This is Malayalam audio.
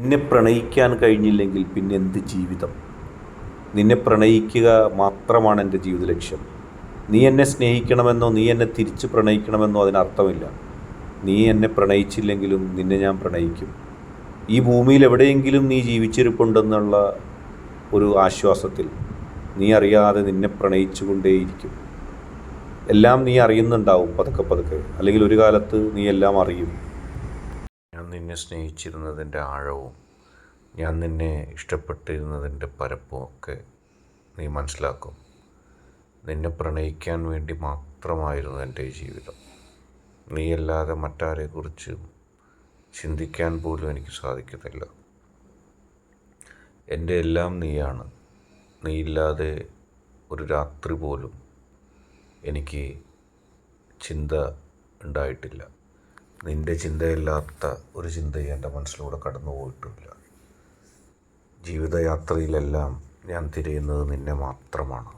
നിന്നെ പ്രണയിക്കാൻ കഴിഞ്ഞില്ലെങ്കിൽ പിന്നെ എന്ത് ജീവിതം? നിന്നെ പ്രണയിക്കുക മാത്രമാണ് എൻ്റെ ജീവിത ലക്ഷ്യം. നീ എന്നെ സ്നേഹിക്കണമെന്നോ നീ എന്നെ തിരിച്ച് പ്രണയിക്കണമെന്നോ അതിനർത്ഥമില്ല. നീ എന്നെ പ്രണയിച്ചില്ലെങ്കിലും നിന്നെ ഞാൻ പ്രണയിക്കും. ഈ ഭൂമിയിൽ എവിടെയെങ്കിലും നീ ജീവിച്ചിരിപ്പുണ്ടെന്നുള്ള ഒരു ആശ്വാസത്തിൽ നീ അറിയാതെ നിന്നെ പ്രണയിച്ചു കൊണ്ടേയിരിക്കും. എല്ലാം നീ അറിയുന്നുണ്ടാവും പതുക്കെ പതുക്കെ, അല്ലെങ്കിൽ ഒരു കാലത്ത് നീ എല്ലാം അറിയും. ഞാൻ നിന്നെ സ്നേഹിച്ചിരുന്നതിൻ്റെ ആഴവും ഞാൻ നിന്നെ ഇഷ്ടപ്പെട്ടിരുന്നതിൻ്റെ പരപ്പും ഒക്കെ നീ മനസ്സിലാക്കും. നിന്നെ പ്രണയിക്കാൻ വേണ്ടി മാത്രമായിരുന്നു എൻ്റെ ഈ ജീവിതം. നീയല്ലാതെ മറ്റാരെക്കുറിച്ചും ചിന്തിക്കാൻ പോലും എനിക്ക് സാധിക്കുന്നില്ല. എൻ്റെ എല്ലാം നീയാണ്. നീയില്ലാതെ ഒരു രാത്രി പോലും എനിക്ക് ചിന്ത ഉണ്ടായിട്ടില്ല. നിൻ്റെ ചിന്തയില്ലാത്ത ഒരു ചിന്തയും എൻ്റെ മനസ്സിലൂടെ കടന്നു പോയിട്ടുമില്ല. ജീവിതയാത്രയിലെല്ലാം ഞാൻ തിരയുന്നത് നിന്നെ മാത്രമാണ്.